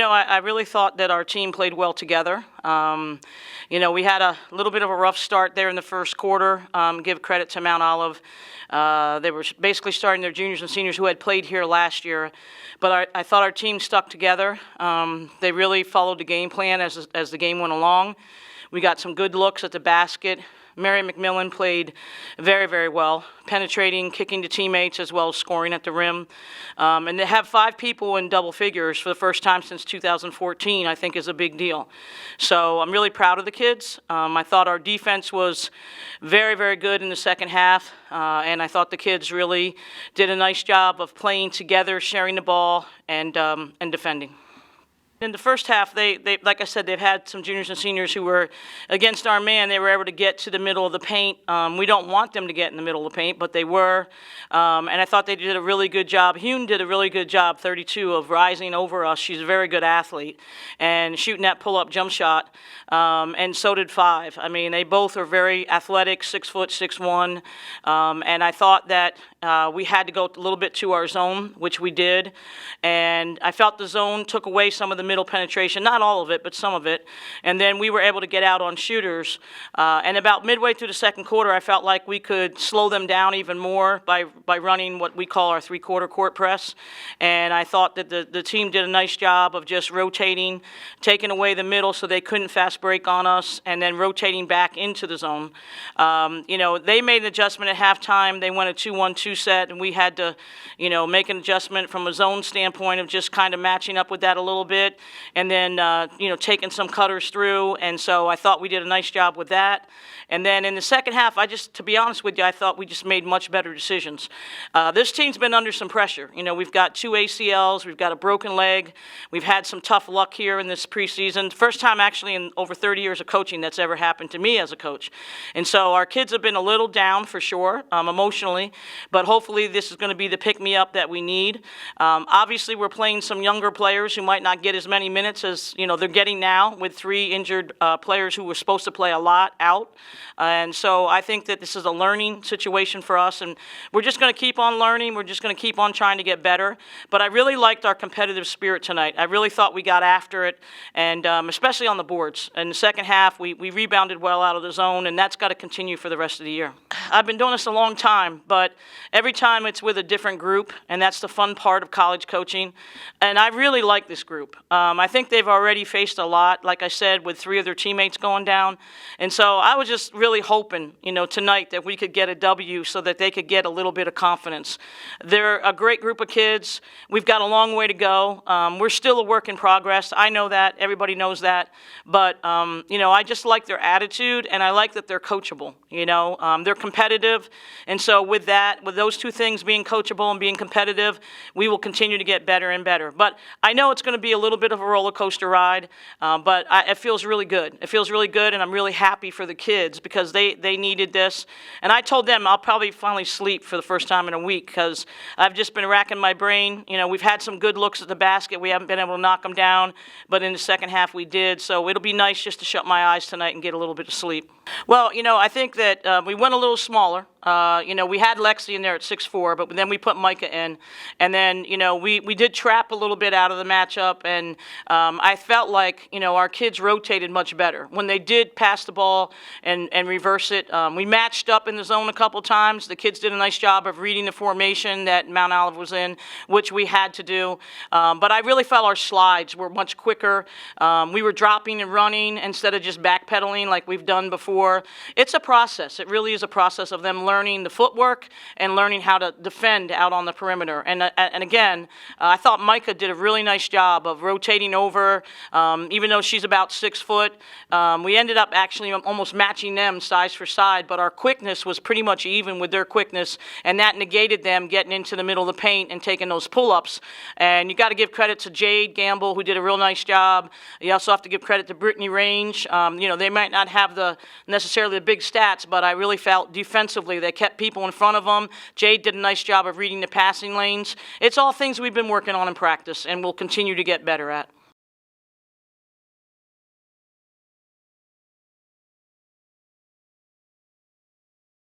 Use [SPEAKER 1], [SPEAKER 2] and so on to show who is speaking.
[SPEAKER 1] I really thought that our team played well together. We had a little bit of a rough start there in the first quarter. Give credit to Mount Olive. They were basically starting their juniors and seniors who had played here last year. But I thought our team stuck together. They really followed the game plan as the game went along. We got some good looks at the basket. Mary McMillan played very, very well, penetrating, kicking to teammates, as well as scoring at the rim. And to have 5 people in double figures for the first time since 2014, I think is a big deal. So I'm really proud of the kids. I thought our defense was very, very good in the second half, and I thought the kids really did a nice job of playing together, sharing the ball, and defending. In the first half, they like I said, they've had some juniors and seniors who were against our man. They were able to get to the middle of the paint. We don't want them to get in the middle of the paint, but they were. And I thought they did a really good job. Hune did a really good job, 32, of rising over us. She's a very good athlete. And shooting that pull-up jump shot. And so did 5. I mean, they both are very athletic, 6 foot, 6'1". And I thought that we had to go a little bit to our zone, which we did. And I felt the zone took away some of the middle penetration, not all of it, but some of it. And then we were able to get out on shooters. And about midway through the second quarter, I felt like we could slow them down even more by running what we call our 3-quarter court press. And I thought that the team did a nice job of just rotating, taking away the middle so they couldn't fast break on us, and then rotating back into the zone. They made an adjustment at halftime. They went a 2-1-2 set, and we had to, make an adjustment from a zone standpoint of just kind of matching up with that a little bit. And then, taking some cutters through. And so I thought we did a nice job with that. And then in the second half, to be honest with you, I thought we just made much better decisions. This team's been under some pressure. We've got 2 ACLs. We've got a broken leg. We've had some tough luck here in this preseason. First time, actually, in over 30 years of coaching that's ever happened to me as a coach. And so our kids have been a little down, for sure, emotionally. But hopefully this is going to be the pick-me-up that we need. Obviously, we're playing some younger players who might not get as many minutes as they're getting now, with 3 injured players who were supposed to play a lot out. And so I think that this is a learning situation for us, and we're just going to keep on learning. We're just going to keep on trying to get better. But I really liked our competitive spirit tonight. I really thought we got after it, and especially on the boards. In the second half, we rebounded well out of the zone, and that's got to continue for the rest of the year. I've been doing this a long time, but every time it's with a different group, and that's the fun part of college coaching. And I really like this group. I think they've already faced a lot, like I said, with 3 of their teammates going down. And so I was just really hoping, tonight that we could get a W so that they could get a little bit of confidence. They're a great group of kids. We've got a long way to go. We're still a work in progress. I know that. Everybody knows that. But, I just like their attitude, and I like that they're coachable. They're competitive. And so with those 2 things, being coachable and being competitive, we will continue to get better and better. But I know it's going to be a little bit of a roller coaster ride, but it feels really good. It feels really good, and I'm really happy for the kids because they needed this. And I told them I'll probably finally sleep for the first time in a week because I've just been racking my brain. We've had some good looks at the basket. We haven't been able to knock them down, but in the second half we did. So it'll be nice just to shut my eyes tonight and get a little bit of sleep. Well, I think that we went a little smaller. We had Lexi in there at 6'4", but then we put Micah in. And then, we did trap a little bit out of the matchup, and I felt like, our kids rotated much better. When they did pass the ball and reverse it, we matched up in the zone a couple times. The kids did a nice job of reading the formation that Mount Olive was in, which we had to do. But I really felt our slides were much quicker. We were dropping and running instead of just backpedaling like we've done before. It's a process. It really is a process of them learning the footwork and learning how to defend out on the perimeter. And again, I thought Micah did a really nice job of rotating over, even though she's about 6 foot. We ended up actually almost matching them size for side, but our quickness was pretty much even with their quickness, and that negated them getting into the middle of the paint and taking those pull-ups. And you got to give credit to Jade Gamble, who did a real nice job. You also have to give credit to Brittany Range. They might not have necessarily the big stats, but I really felt defensively they kept people in front of them. Jade did a nice job of reading the passing lanes. It's all things we've been working on in practice and we'll continue to get better at.